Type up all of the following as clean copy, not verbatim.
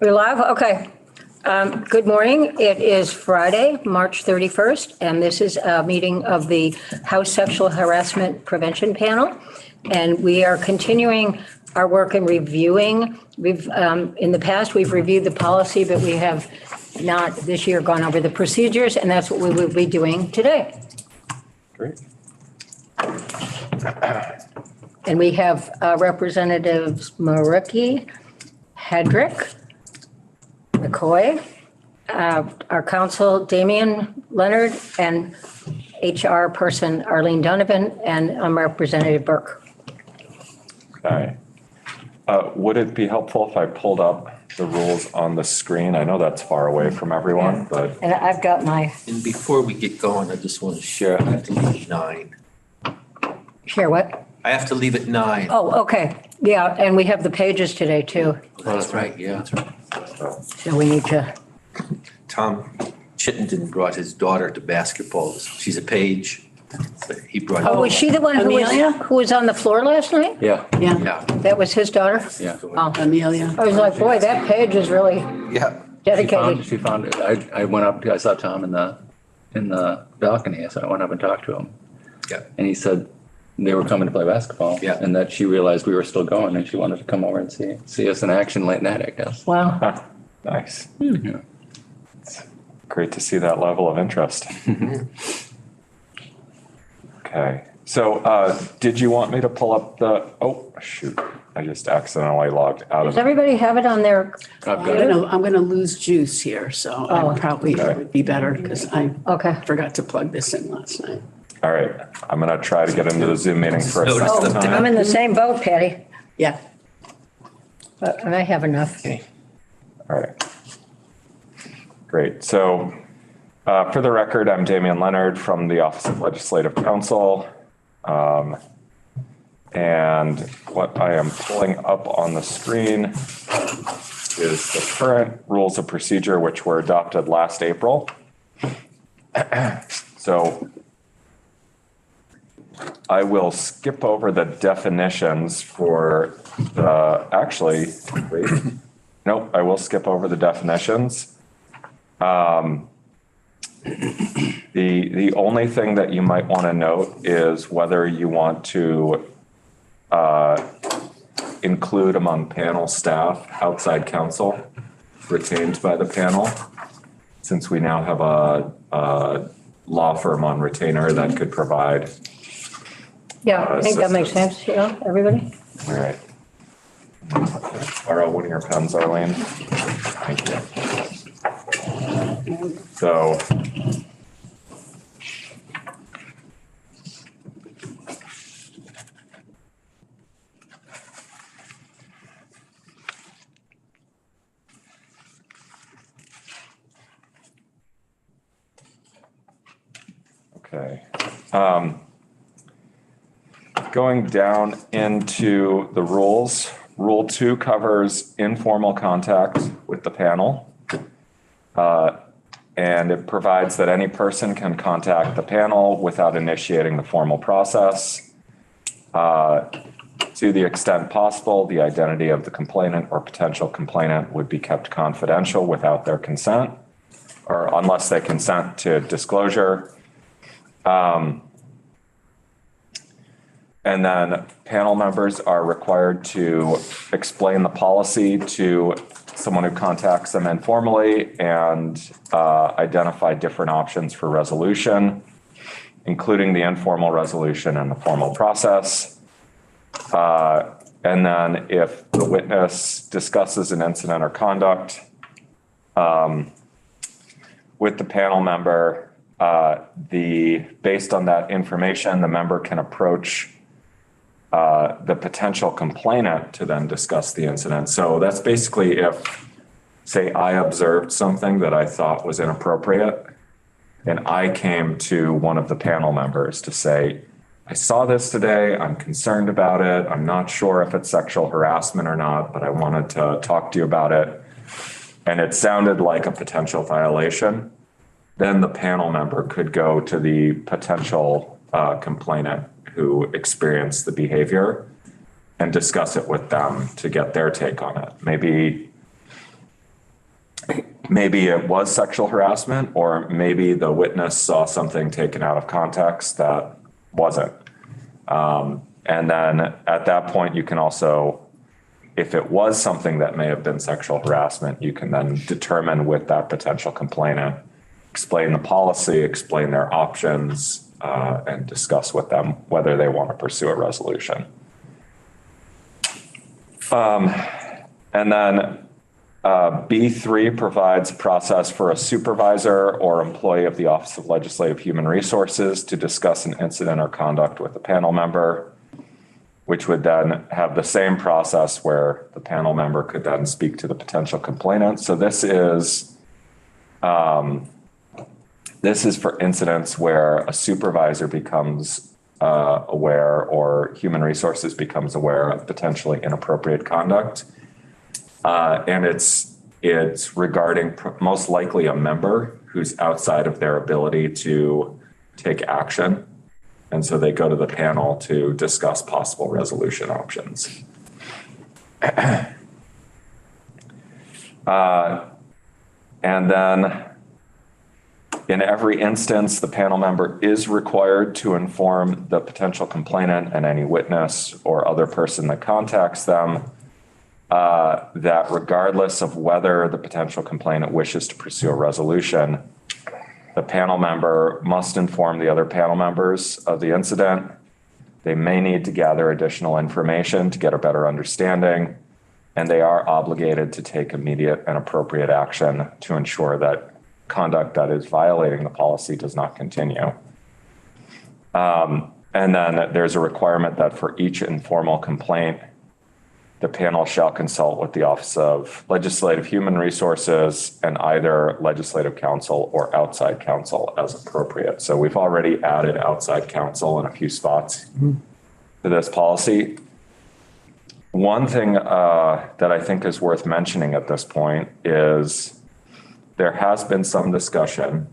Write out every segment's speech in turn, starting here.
We're live? Okay. Good morning. It is Friday, March 31st, and this is a meeting of the House Sexual Harassment Prevention Panel. And we are continuing our work in reviewing. In the past, we've reviewed the policy, but we have not this year gone over the procedures, and that's what we will be doing today. Great. And we have Representatives Maricki, Hedrick, McCoy, our counsel Damian Leonard, and HR person Arlene Donovan, and I'm Representative Burke. Okay. Would it be helpful if I pulled up the rules on the screen? I know that's far away from everyone, but. And I've got my. And before we get going, I just want to share, I have to leave at 9. Share what? I have to leave at 9. Oh, okay. Yeah, and we have the pages today too. That's right, yeah. So we need to. Tom Chittenden brought his daughter to basketball. She's a page. He brought. Oh, was she the one who was on the floor last night? Yeah, Yeah. That was his daughter? yeah. Oh, Amelia. I was like, boy, that page is really Yeah. dedicated. She found it. I went up, I saw Tom in the balcony, so I went up and talked to him. Yeah. And he said they were coming to play basketball. Yeah. And that she realized we were still going and she wanted to come over and see us in action late night, I guess. Wow. Nice. Yeah. It's great to see that level of interest. Okay. So did you want me to pull up oh, shoot. I just accidentally logged out Does of it. everybody have it on their? I've got it. I'm gonna lose juice here, so Oh. I probably Okay. would be better because I Okay. forgot to plug this in last night. All right. I'm going to try to get into the Zoom meeting for a Notice second the- I'm time. in the same boat, Patty, Yeah. but I have enough. Okay. All right. Great. So for the record, I'm Damian Leonard from the Office of Legislative Counsel. And what I am pulling up on the screen is the current rules of procedure, which were adopted last April. So I will skip over the definitions for nope, I will skip over the definitions. The only thing that you might want to note is whether you want to include among panel staff outside counsel retained by the panel, since we now have a law firm on retainer that could provide. Yeah, I think that makes sense, everybody? All right. Borrow one of your pens, Arlene. Thank you. So. Okay. Going down into the rules, Rule 2 covers informal contact with the panel. And it provides that any person can contact the panel without initiating the formal process. To the extent possible, the identity of the complainant or potential complainant would be kept confidential without their consent, or unless they consent to disclosure. And then panel members are required to explain the policy to someone who contacts them informally and identify different options for resolution, including the informal resolution and the formal process. And then if the witness discusses an incident or conduct with the panel member, based on that information, the member can approach the potential complainant to then discuss the incident. So that's basically if, say, I observed something that I thought was inappropriate, and I came to one of the panel members to say, I saw this today, I'm concerned about it, I'm not sure if it's sexual harassment or not, but I wanted to talk to you about it. And it sounded like a potential violation. Then the panel member could go to the potential complainant who experienced the behavior and discuss it with them to get their take on it. Maybe maybe it was sexual harassment, or maybe the witness saw something taken out of context that wasn't. And then at that point, you can also, if it was something that may have been sexual harassment, you can then determine with that potential complainant, explain the policy, explain their options, and discuss with them whether they want to pursue a resolution. And then B3 provides a process for a supervisor or employee of the Office of Legislative Human Resources to discuss an incident or conduct with a panel member, which would then have the same process where the panel member could then speak to the potential complainant. So this is for incidents where a supervisor becomes aware, or human resources becomes aware of potentially inappropriate conduct. And it's regarding most likely a member who's outside of their ability to take action. And so they go to the panel to discuss possible resolution options. And then in every instance, the panel member is required to inform the potential complainant and any witness or other person that contacts them that regardless of whether the potential complainant wishes to pursue a resolution, the panel member must inform the other panel members of the incident. They may need to gather additional information to get a better understanding, and they are obligated to take immediate and appropriate action to ensure that conduct that is violating the policy does not continue. And then there's a requirement that for each informal complaint, the panel shall consult with the Office of Legislative Human Resources and either legislative counsel or outside counsel as appropriate. So we've already added outside counsel in a few spots to this policy. One thing that I think is worth mentioning at this point is there has been some discussion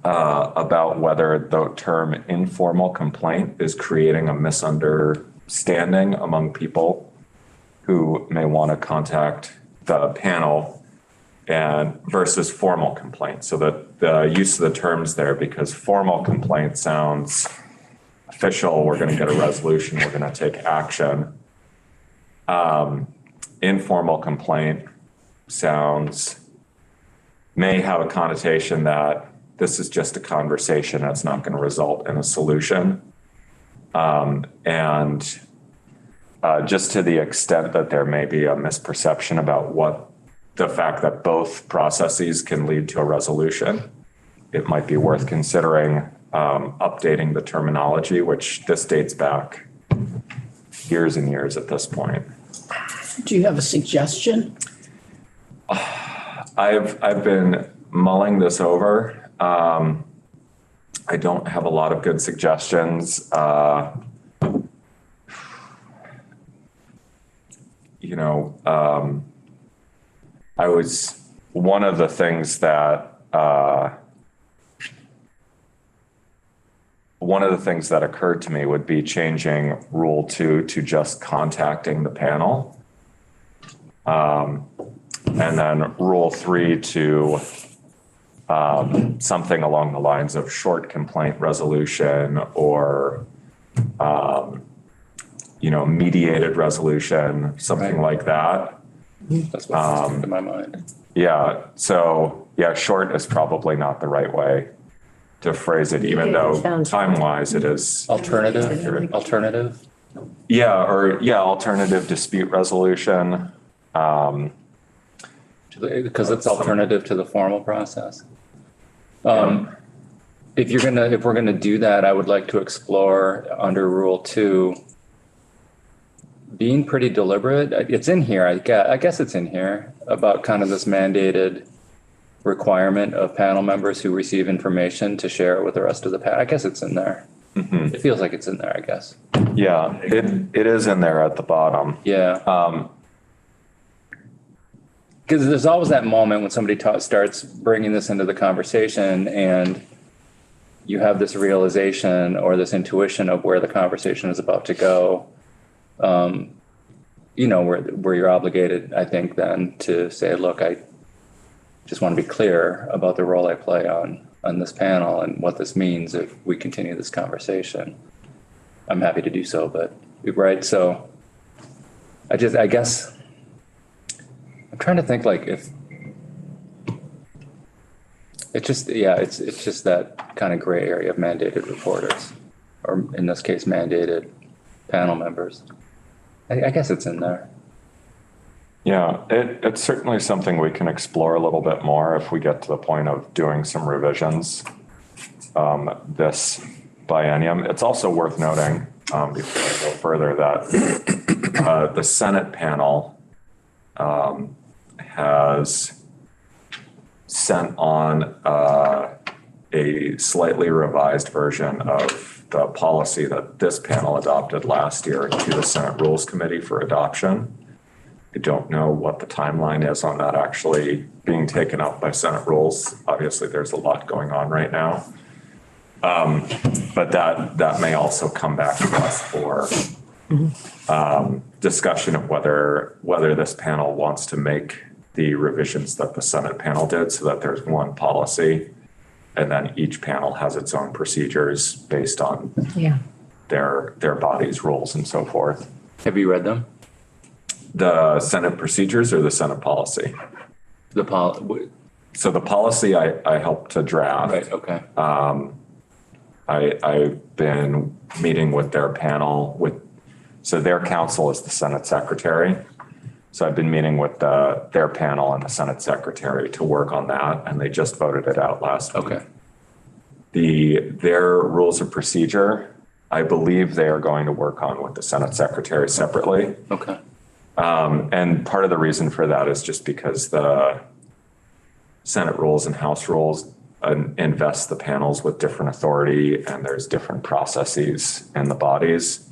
about whether the term informal complaint is creating a misunderstanding among people who may want to contact the panel and versus formal complaint. So the use of the terms there, because formal complaint sounds official, we're going to get a resolution, we're going to take action. Informal complaint may have a connotation that this is just a conversation that's not going to result in a solution. Just to the extent that there may be a misperception about what the fact that both processes can lead to a resolution, it might be worth considering updating the terminology, which this dates back years and years at this point. Do you have a suggestion? I've been mulling this over. I don't have a lot of good suggestions. One of the things that occurred to me would be changing Rule 2 to just contacting the panel. And then Rule 3 to something along the lines of short complaint resolution or, mediated resolution, something like that. That's what's coming to my mind. Yeah. So short is probably not the right way to phrase it, even though time-wise it is. Alternative. Yeah. Alternative dispute resolution. Because it's alternative to the formal process. If we're gonna do that, I would like to explore under Rule 2, being pretty deliberate. It's in here. I guess it's in here about kind of this mandated requirement of panel members who receive information to share it with the rest of the panel. I guess it's in there. Mm-hmm. It feels like it's in there, I guess. Yeah, it is in there at the bottom. Yeah. Because there's always that moment when somebody starts bringing this into the conversation and you have this realization or this intuition of where the conversation is about to go. Where you're obligated, I think, then to say, look, just want to be clear about the role I play on this panel and what this means if we continue this conversation. I'm happy to do so, but right. So I guess I'm trying to think like if it's just that kind of gray area of mandated reporters, or in this case, mandated panel members. I guess it's in there. Yeah, it's certainly something we can explore a little bit more if we get to the point of doing some revisions this biennium. It's also worth noting, before I go further, that the Senate panel has sent on a slightly revised version of the policy that this panel adopted last year to the Senate Rules Committee for adoption. I don't know what the timeline is on that actually being taken up by Senate Rules. Obviously, there's a lot going on right now. But that may also come back to us for discussion of whether this panel wants to make the revisions that the Senate panel did so that there's one policy and then each panel has its own procedures based on their body's rules and so forth. Have you read them? The Senate procedures or the Senate policy? So the policy I helped to draft. Right, okay. I've been meeting with their panel so their counsel is the Senate secretary. So I've been meeting with their panel and the Senate secretary to work on that, and they just voted it out last week. Okay. Their rules of procedure, I believe they are going to work on with the Senate secretary separately. Okay. And part of the reason for that is just because the Senate rules and House rules invest the panels with different authority, and there's different processes in the bodies.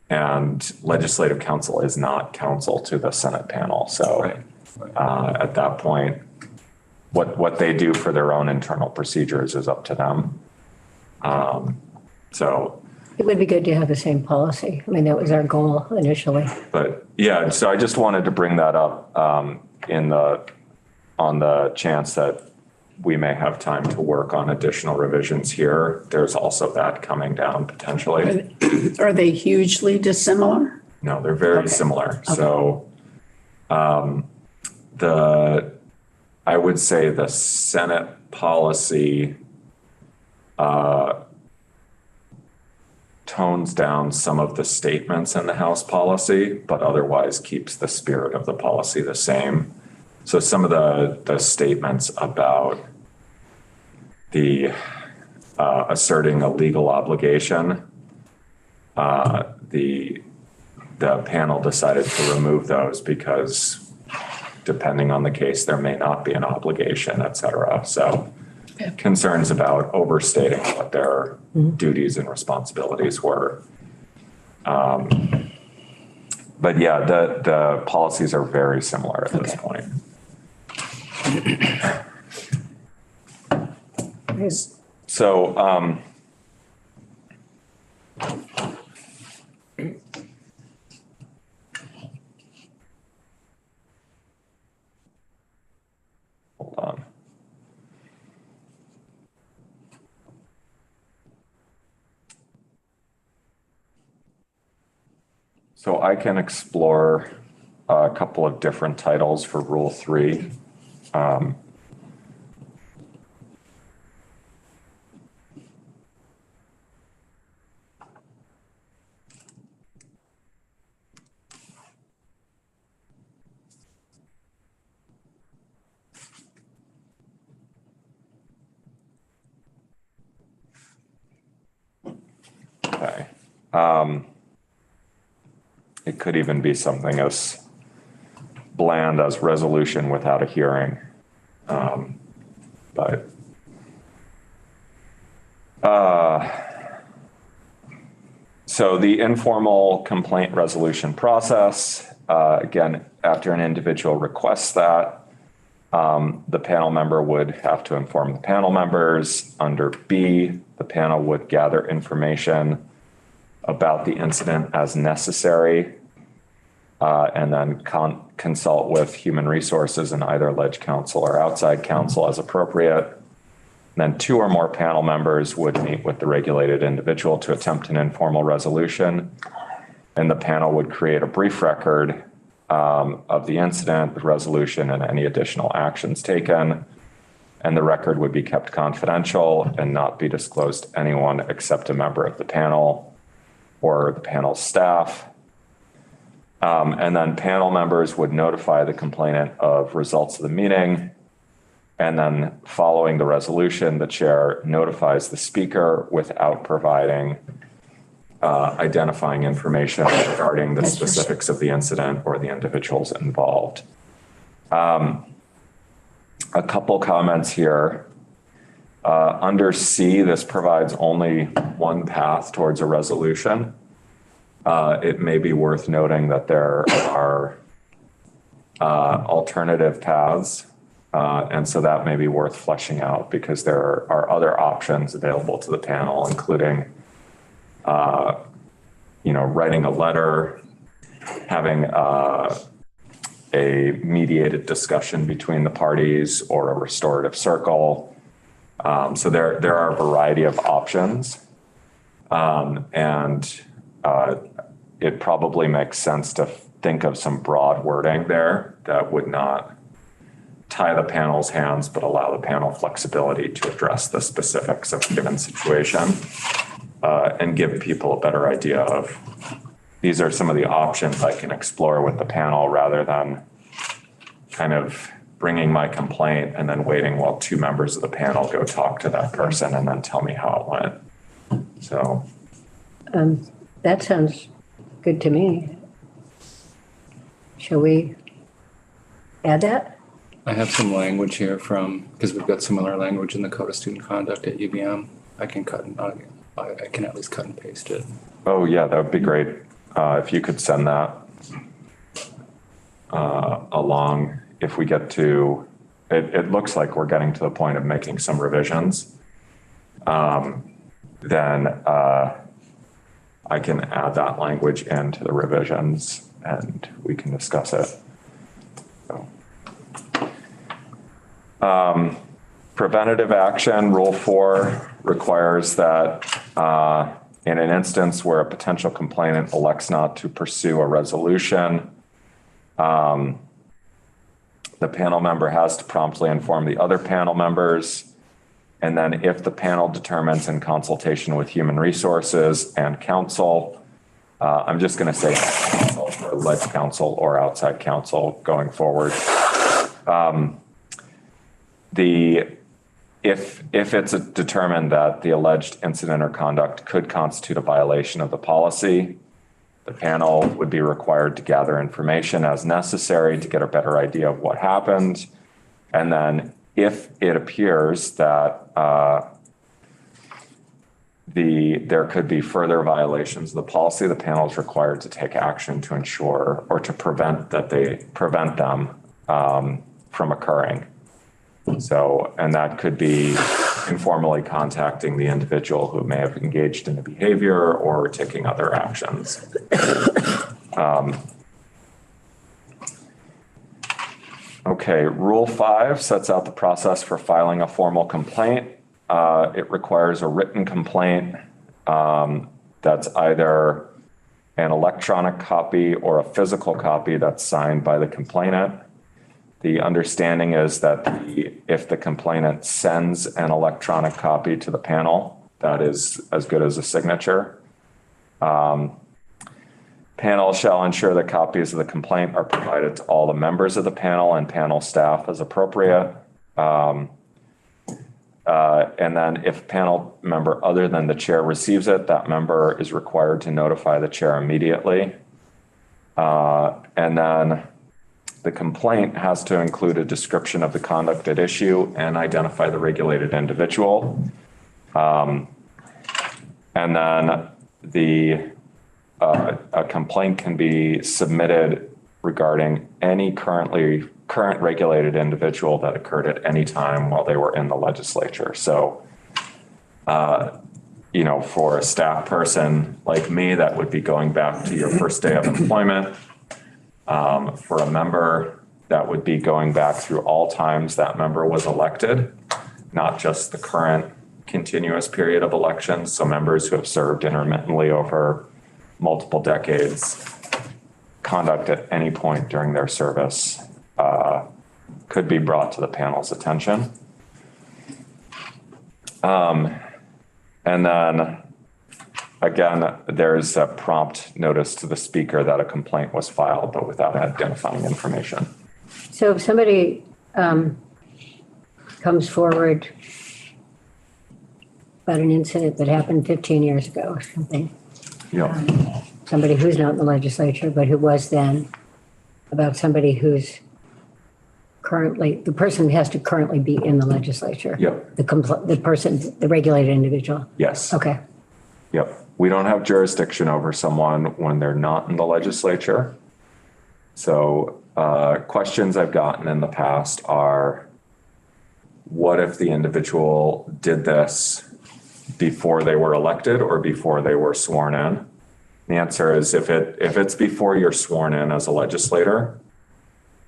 And legislative counsel is not counsel to the Senate panel. So at that point, what they do for their own internal procedures is up to them. So It would be good to have the same policy. I mean, that was our goal initially. but yeah, so I just wanted to bring that up on the chance that we may have time to work on additional revisions here. There's also that coming down potentially. Are they hugely dissimilar? No, they're very similar. So I would say the Senate policy tones down some of the statements in the House policy, but otherwise keeps the spirit of the policy the same. So some of the statements about the asserting a legal obligation, the panel decided to remove those because depending on the case, there may not be an obligation, et cetera. So concerns about overstating what their duties and responsibilities were. But yeah, the policies are very similar at this point. So, hold on. So I can explore a couple of different titles for Rule 3. Okay. It could even be something as bland as resolution without a hearing. So the informal complaint resolution process, again, after an individual requests that, the panel member would have to inform the panel members. Under B, the panel would gather information about the incident as necessary. and then consult with human resources and either alleged counsel or outside counsel as appropriate. Then 2 or more panel members would meet with the regulated individual to attempt an informal resolution. And the panel would create a brief record of the incident, the resolution, and any additional actions taken. And the record would be kept confidential and not be disclosed to anyone except a member of the panel or the panel's staff. And then panel members would notify the complainant of results of the meeting. And then following the resolution, the chair notifies the speaker without providing identifying information regarding the specifics of the incident or the individuals involved. A couple comments here. Under C, this provides only one path towards a resolution. It may be worth noting that there are alternative paths, and so that may be worth fleshing out because there are other options available to the panel, including writing a letter, having a mediated discussion between the parties, or a restorative circle. So there are a variety of options, and it probably makes sense to think of some broad wording there that would not tie the panel's hands, but allow the panel flexibility to address the specifics of a given situation, and give people a better idea of these are some of the options I can explore with the panel, rather than kind of bringing my complaint and then waiting while 2 members of the panel go talk to that person and then tell me how it went. So That sounds good to me. Shall we add that? I have some language here because we've got similar language in the Code of Student Conduct at UVM. I can I can at least cut and paste it. Oh yeah, that would be great. If you could send that along, if we get to, it looks like we're getting to the point of making some revisions. Then I can add that language into the revisions and we can discuss it. So. Preventative action, Rule 4 requires that in an instance where a potential complainant elects not to pursue a resolution, the panel member has to promptly inform the other panel members. And then if the panel determines in consultation with human resources and counsel, I'm just going to say counsel, or alleged counsel or outside counsel going forward. If it's determined that the alleged incident or conduct could constitute a violation of the policy, the panel would be required to gather information as necessary to get a better idea of what happened. And then if it appears that there could be further violations of the policy, the panel is required to take action to ensure or to prevent them from occurring. So, and that could be informally contacting the individual who may have engaged in the behavior or taking other actions. Okay, Rule 5 sets out the process for filing a formal complaint. It requires a written complaint that's either an electronic copy or a physical copy that's signed by the complainant. The understanding is that if the complainant sends an electronic copy to the panel, that is as good as a signature. Panel shall ensure that copies of the complaint are provided to all the members of the panel and panel staff as appropriate. And then if a panel member other than the chair receives it, that member is required to notify the chair immediately. And then the complaint has to include a description of the conduct at issue and identify the regulated individual. And then a complaint can be submitted regarding any current regulated individual that occurred at any time while they were in the legislature. So, for a staff person like me, that would be going back to your first day of employment. For a member, that would be going back through all times that member was elected, not just the current continuous period of elections. So members who have served intermittently over multiple decades, conduct at any point during their service could be brought to the panel's attention. And then again, there's a prompt notice to the speaker that a complaint was filed, but without identifying information. So if somebody comes forward about an incident that happened 15 years ago or something, Yeah. somebody who's not in the legislature, but who was then, about somebody who's currently, the person has to currently be in the legislature. Yep. The person, the regulated individual. Yes. Okay. Yep. We don't have jurisdiction over someone when they're not in the legislature. So questions I've gotten in the past are, what if the individual did this before they were elected or before they were sworn in? The answer is if it's before you're sworn in as a legislator,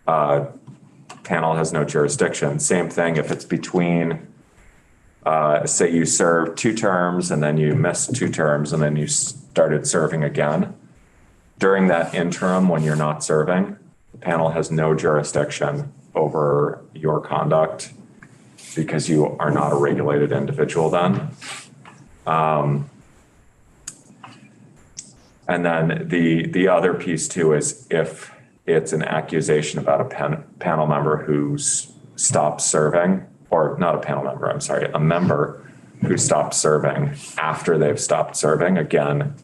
panel has no jurisdiction. Same thing if it's between, say you served 2 terms and then you missed 2 terms and then you started serving again. During that interim when you're not serving, the panel has no jurisdiction over your conduct because you are not a regulated individual then. And then the other piece too is if it's an accusation about a panel member who's stopped serving, or not a panel member, I'm sorry, a member who stopped serving after they've stopped serving, again,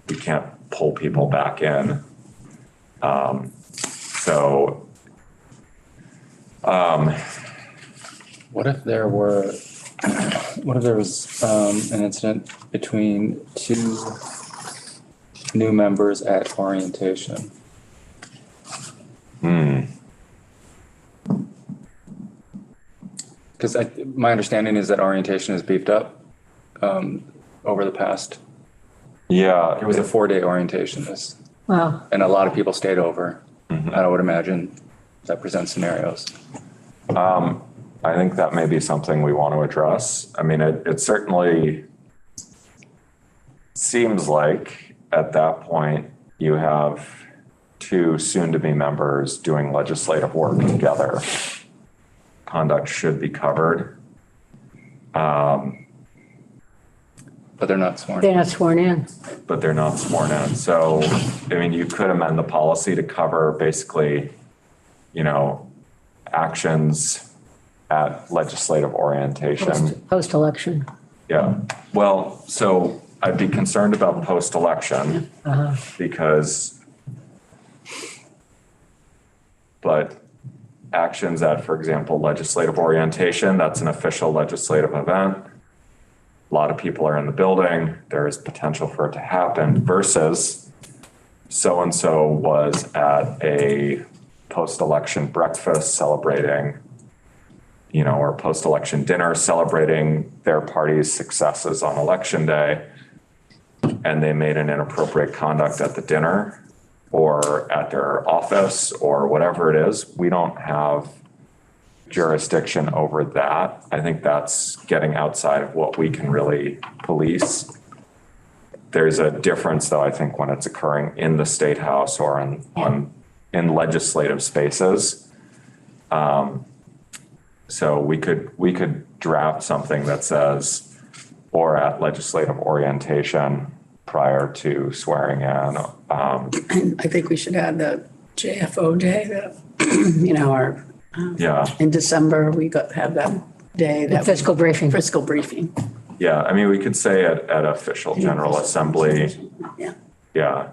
we can't pull people back in. What if there was an incident between 2 new members at orientation? Because my understanding is that orientation is beefed up over the past. Yeah. It was a 4-day orientation, Wow. and a lot of people stayed over. I would imagine that presents scenarios. I think that may be something we want to address. I mean, it certainly seems like at that point you have 2 soon-to-be members doing legislative work together. Conduct should be covered. But they're not sworn. They're not sworn in. But they're not sworn in. So, I mean, you could amend the policy to cover basically, actions at legislative orientation. Post-election. Yeah. Well, so I'd be concerned about post-election but actions at, for example, legislative orientation, that's an official legislative event. A lot of people are in the building. There is potential for it to happen versus so-and-so was at a post-election breakfast celebrating, or post-election dinner celebrating their party's successes on election day. And they made an inappropriate conduct at the dinner or at their office or whatever it is. We don't have jurisdiction over that. I think that's getting outside of what we can really police. There's a difference though, I think, when it's occurring in the State House or in legislative spaces. So we could draft something that says, or at legislative orientation prior to swearing in. And I think we should add the JFO day, in December, we have that day. The fiscal briefing. Fiscal briefing. Yeah, I mean, we could say at official general assembly. Yeah. Yeah.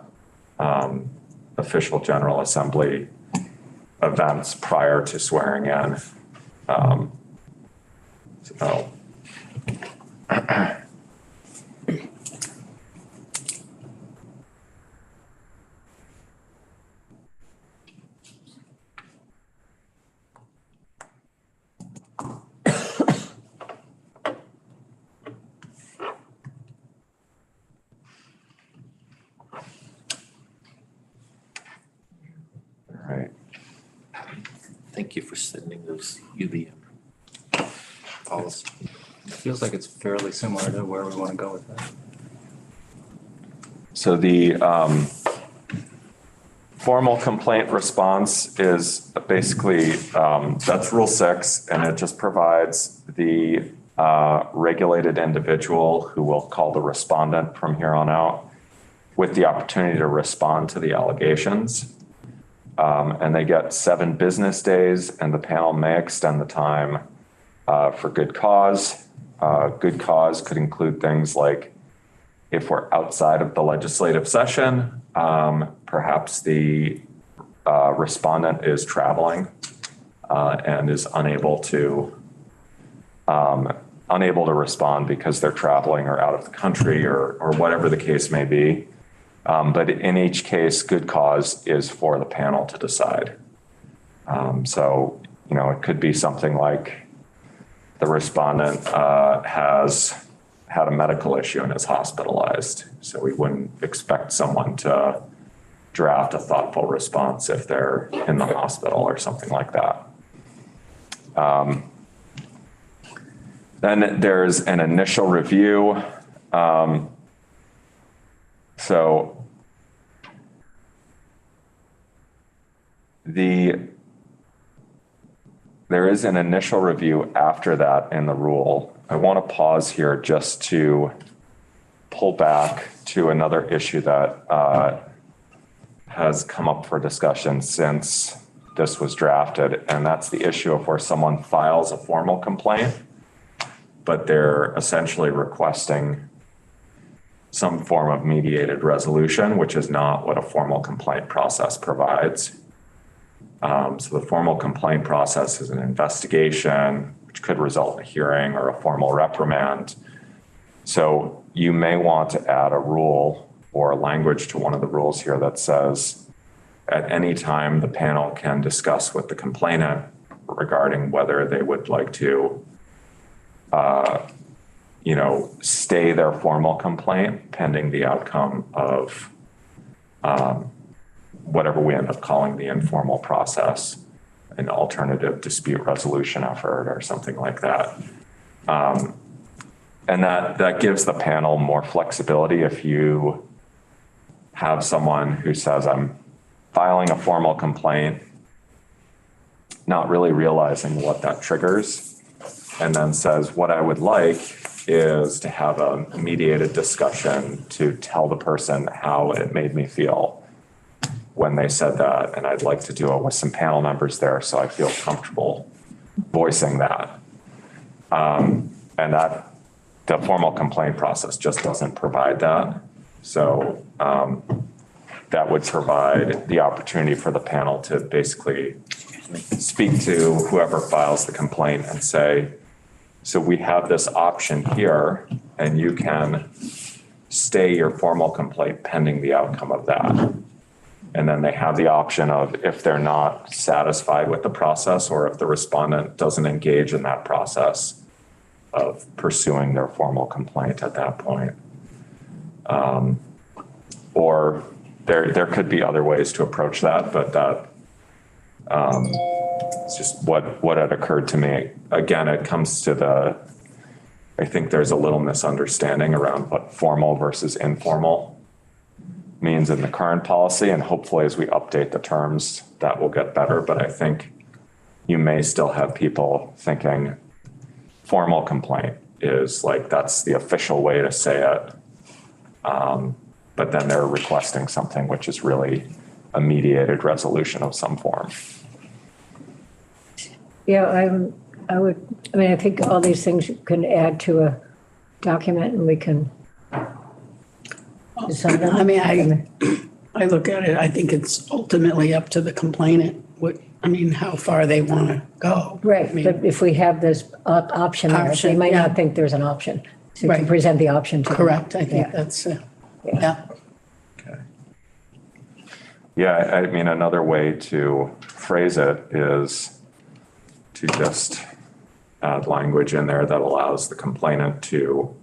Official general assembly events prior to swearing in. So. Thank you for sending those UBM policy. Feels like it's fairly similar to where we want to go with that. So the formal complaint response is basically, that's Rule 6, and it just provides the regulated individual who will call the respondent from here on out with the opportunity to respond to the allegations. And they get 7 business days, and the panel may extend the time for good cause. Good cause could include things like if we're outside of the legislative session, perhaps the respondent is traveling and is unable to respond because they're traveling or out of the country or whatever the case may be. But in each case, good cause is for the panel to decide. So, it could be something like the respondent has had a medical issue and is hospitalized. So we wouldn't expect someone to draft a thoughtful response if they're in the hospital or something like that. Then there's an initial review. So there is an initial review after that in the rule. I want to pause here just to pull back to another issue that has come up for discussion since this was drafted, and that's the issue of where someone files a formal complaint, but they're essentially requesting some form of mediated resolution, which is not what a formal complaint process provides. So the formal complaint process is an investigation, which could result in a hearing or a formal reprimand. So you may want to add a rule or a language to one of the rules here that says at any time the panel can discuss with the complainant regarding whether they would like to stay their formal complaint pending the outcome of whatever we end up calling the informal process, an alternative dispute resolution effort or something like that. And that gives the panel more flexibility. If you have someone who says, I'm filing a formal complaint, not really realizing what that triggers, and then says, what I would like is to have a mediated discussion to tell the person how it made me feel when they said that, and I'd like to do it with some panel members there so I feel comfortable voicing that. And that the formal complaint process just doesn't provide that. So that would provide the opportunity for the panel to basically speak to whoever files the complaint and say, so we have this option here, and you can stay your formal complaint pending the outcome of that. And then they have the option of, if they're not satisfied with the process, or if the respondent doesn't engage in that process, of pursuing their formal complaint at that point. Or there could be other ways to approach that, but that it's just what had occurred to me. Again, it comes to I think there's a little misunderstanding around what formal versus informal means in the current policy, and hopefully as we update the terms, that will get better. But I think you may still have people thinking formal complaint is like, that's the official way to say it. But then they're requesting something which is really a mediated resolution of some form. Yeah, I think all these things you can add to a document and we can decide on. I mean, I look at it, I think it's ultimately up to the complainant, how far they want to go. Right, I mean, but if we have this option there, they Option, might yeah. not think there's an option. So you can Right. present the option to them. Correct, I think Yeah. that's, Yeah. yeah. Okay. Yeah, another way to phrase it is to just add language in there that allows the complainant to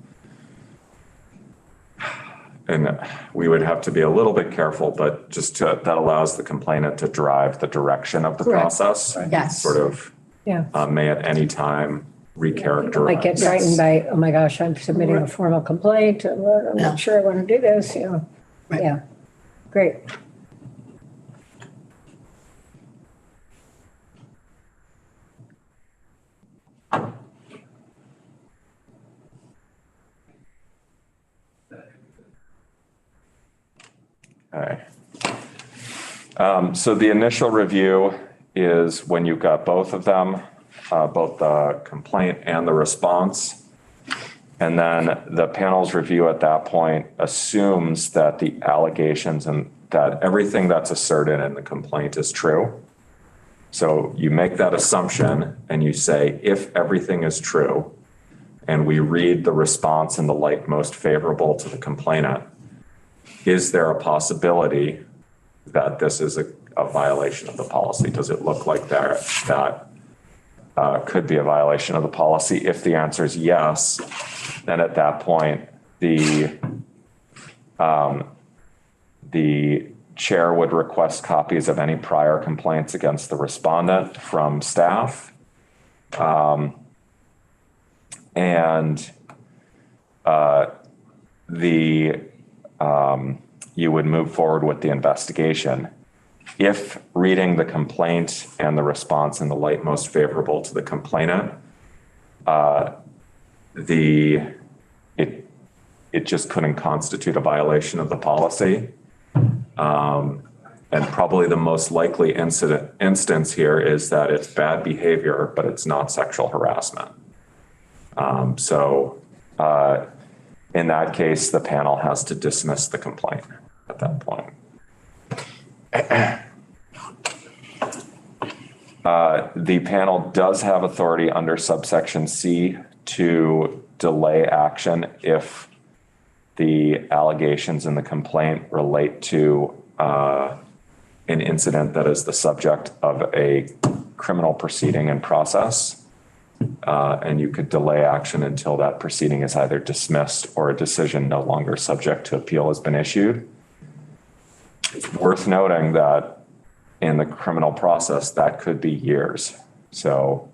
and we would have to be a little bit careful, but that allows the complainant to drive the direction of the Correct. process. Yes. Sort of Yeah. may at any time recharacterize. Might get frightened by, oh my gosh, I'm submitting a formal complaint. I'm not sure I want to do this, Right. Yeah, great. Okay. So the initial review is when you've got both of them, both the complaint and the response. And then the panel's review at that point assumes that the allegations and that everything that's asserted in the complaint is true. So you make that assumption and you say, if everything is true, and we read the response in the light most favorable to the complainant, is there a possibility that this is a violation of the policy? Does it look like that could be a violation of the policy? If the answer is yes, then at that point, the chair would request copies of any prior complaints against the respondent from staff. You would move forward with the investigation. If reading the complaint and the response in the light most favorable to the complainant, it just couldn't constitute a violation of the policy. And probably the most likely instance here is that it's bad behavior, but it's not sexual harassment. In that case, the panel has to dismiss the complaint at that point. The panel does have authority under subsection C to delay action if the allegations in the complaint relate to an incident that is the subject of a criminal proceeding and process. And you could delay action until that proceeding is either dismissed or a decision no longer subject to appeal has been issued. It's worth noting that in the criminal process, that could be years. So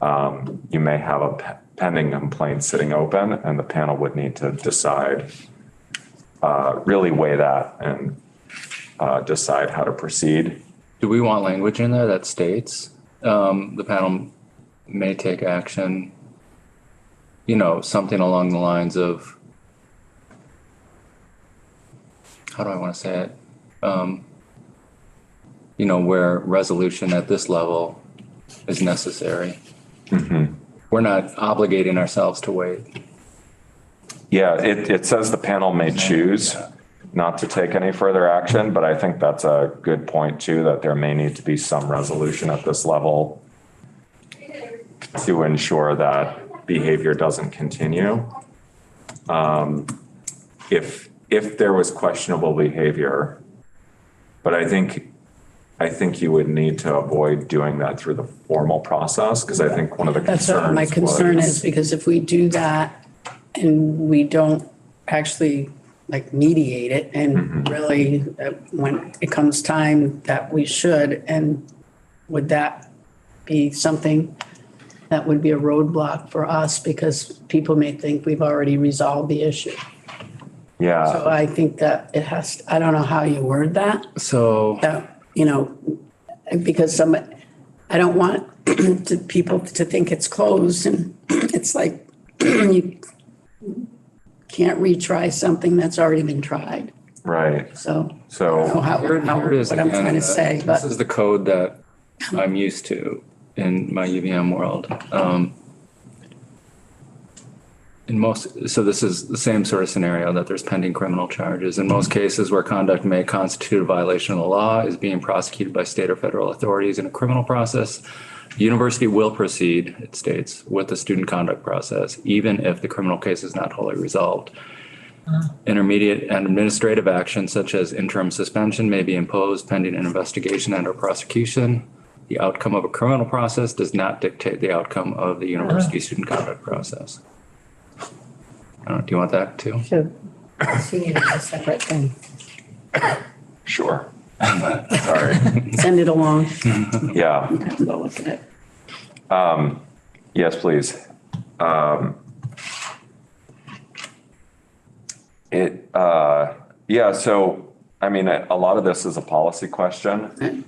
you may have a pending complaint sitting open and the panel would need to decide, really weigh that and decide how to proceed. Do we want language in there that states the panel may take action, something along the lines of, how do I want to say it? Where resolution at this level is necessary. Mm-hmm. We're not obligating ourselves to wait. Yeah, it says the panel may choose not to take any further action, but I think that's a good point too, that there may need to be some resolution at this level to ensure that behavior doesn't continue. If there was questionable behavior, but I think you would need to avoid doing that through the formal process, because I think one of the That's concerns what my concern was- is, because if we do that and we don't actually mediate it and really when it comes time that we should, and would that be something that would be a roadblock for us because people may think we've already resolved the issue? Yeah. So I think that it has, I don't know how you word that. So That, because I don't want people to think it's closed and it's like you can't retry something that's already been tried. Right. So I don't know So how, here it is what I'm again. trying to say, This but is the code that I'm used to in my UVM world. So this is the same sort of scenario, that there's pending criminal charges. In most cases where conduct may constitute a violation of the law is being prosecuted by state or federal authorities in a criminal process, the university will proceed, it states, with the student conduct process, even if the criminal case is not wholly resolved. Intermediate and administrative actions such as interim suspension may be imposed pending an investigation and/or prosecution. The outcome of a criminal process does not dictate the outcome of the university student conduct process. Do you want that too? So Seeing it as a separate thing. Sure. Sorry. Send it along. Yeah. Go look at it. Yes, please. Yeah, so, I mean, a lot of this is a policy question.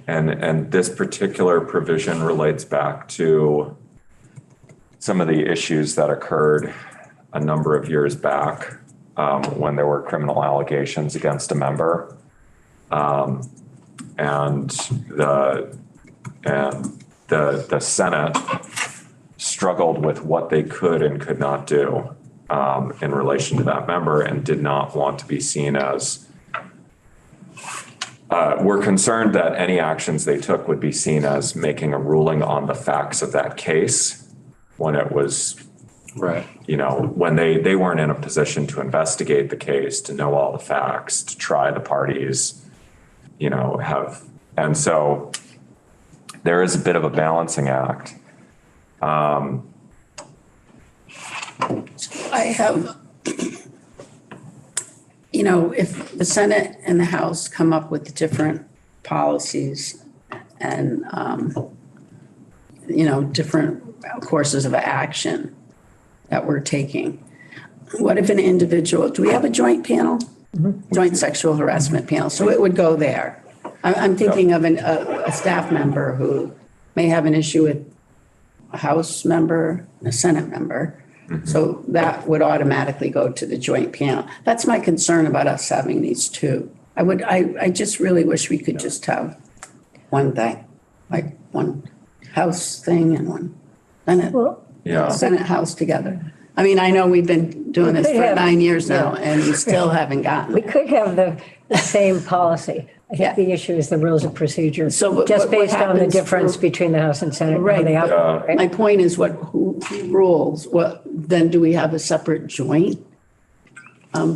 And this particular provision relates back to some of the issues that occurred a number of years back when there were criminal allegations against a member. And the Senate struggled with what they could and could not do in relation to that member, and did not want to be seen as, were concerned that any actions they took would be seen as making a ruling on the facts of that case, when it was, Right. you know, when they weren't in a position to investigate the case, to know all the facts, to try the parties, you know, and so there is a bit of a balancing act. I have, you know, if the Senate and the House come up with different policies and, you know, different courses of action that we're taking, what if an individual, do we have a joint panel? Joint sexual harassment panel, so it would go there. I'm thinking of a staff member who may have an issue with a House member, and a Senate member. So that would automatically go to the joint panel. That's my concern about us having these two. I just really wish we could just have one thing, like one House thing and one Senate, Well, Yeah. Senate House together. I mean, I know we've been doing this could for have- 9 years now, yeah. and we still haven't gotten we it. could have the same policy. I Yeah. think the issue is the rules of procedure, So what- just what based on the happens difference for- between the House and Senate. and how Right, they but operate, My right? point is who rules? What, then do we have a separate joint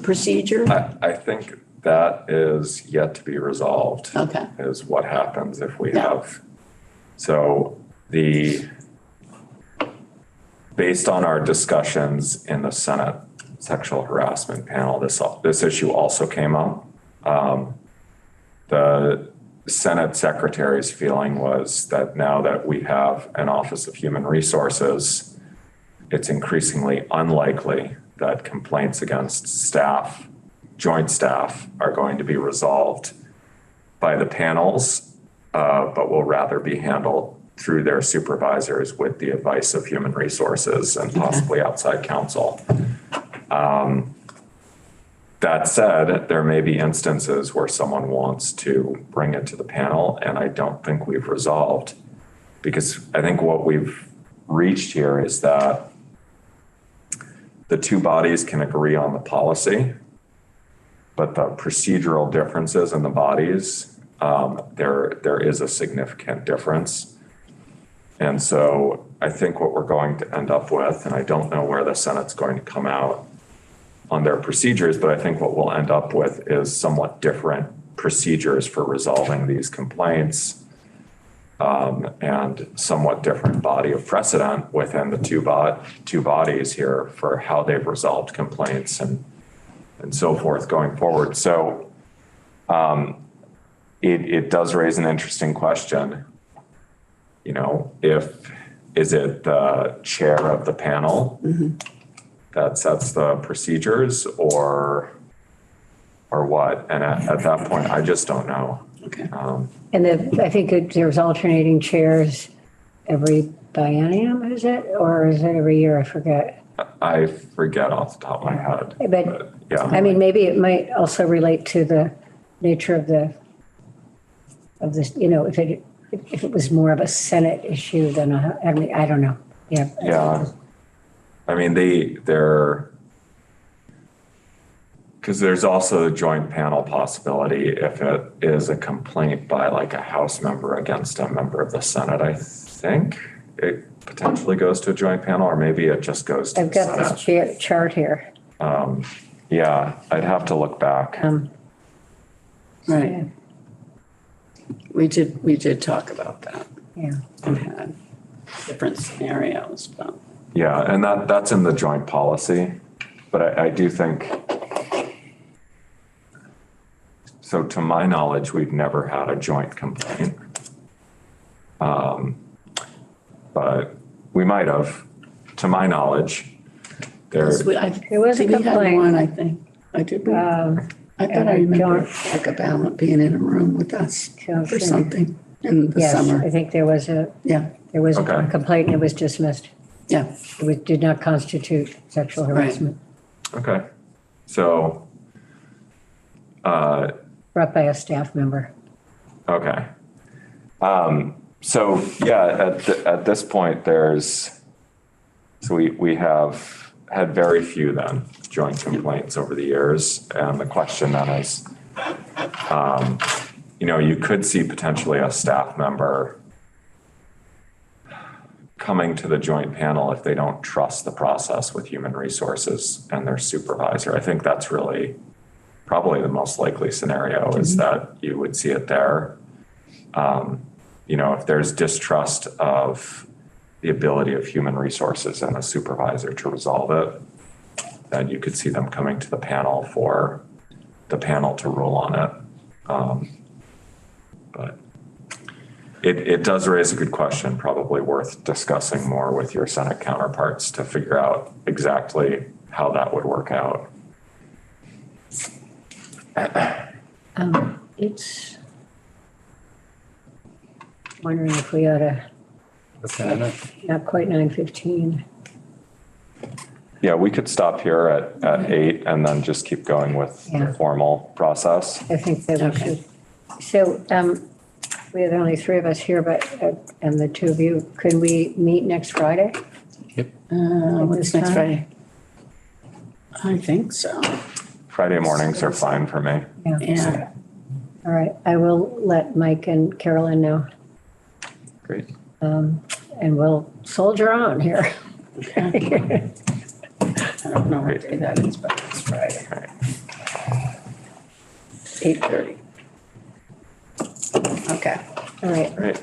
procedure? I think that is yet to be resolved. Okay. Is what happens if we Yeah. have, so based on our discussions in the Senate sexual harassment panel, this issue also came up. The Senate secretary's feeling was that now that we have an Office of Human Resources, it's increasingly unlikely that complaints against staff, joint staff, are going to be resolved by the panels, but will rather be handled through their supervisors with the advice of Human Resources and possibly outside counsel. That said, there may be instances where someone wants to bring it to the panel, and I don't think we've resolved, because I think what we've reached here is that the two bodies can agree on the policy, but the procedural differences in the bodies, there is a significant difference. And so I think what we're going to end up with, and I don't know where the Senate's going to come out on their procedures, but I think what we'll end up with is somewhat different procedures for resolving these complaints, and somewhat different body of precedent within the two bodies here for how they've resolved complaints and so forth going forward. So it does raise an interesting question. You know, is it the chair of the panel that sets the procedures, or what? And at that point, I just don't know. Okay. And I think there's alternating chairs every biennium, is it? Or is it every year? I forget. I forget off the top of my head. But, Yeah. I mean, maybe it might also relate to the nature of this, you know, if it was more of a Senate issue than I mean, I don't know. Yeah. Yeah. I mean, because there's also a joint panel possibility if it is a complaint by like a House member against a member of the Senate. I think it potentially goes to a joint panel, or maybe it just goes to I've the got Senate. this chart here. Yeah, I'd have to look back. Right. We did talk about that. Yeah. And had different scenarios, but Yeah, and that's in the joint policy. But I do think, so to my knowledge, we've never had a joint complaint. But we might have, to my knowledge. There There was a We had complaint. one, I think. I did. I thought I remember like a balance being in a room with us Don't or think- something in the Yes, I summer. think there was a Yeah, Okay. complaint and it was dismissed. yeah. Did not constitute sexual Right. harassment Okay. So, brought by a staff member. okay. So yeah, at this point, we have had very few then joint complaints over the years. And the question then is, you could see potentially a staff member coming to the joint panel if they don't trust the process with human resources and their supervisor. I think that's really probably the most likely scenario is that you would see it there. If there's distrust of the ability of human resources and a supervisor to resolve it, then you could see them coming to the panel for the panel to rule on it. But it does raise a good question, probably worth discussing more with your Senate counterparts to figure out exactly how that would work out. It's wondering if we ought to, not quite 9:15. Yeah, we could stop here at 8 and then just keep going with the Yeah. formal process. I think that we should. So we have only three of us here, but, and the two of you, could we meet next Friday? What's this next time? Friday? I think so. Friday mornings are fine for me. Yeah. All right, I will let Mike and Carolyn know, Great. and we'll soldier on here. Okay. I don't know what day that is, but it's Friday. 8:30. Okay. All right, Great.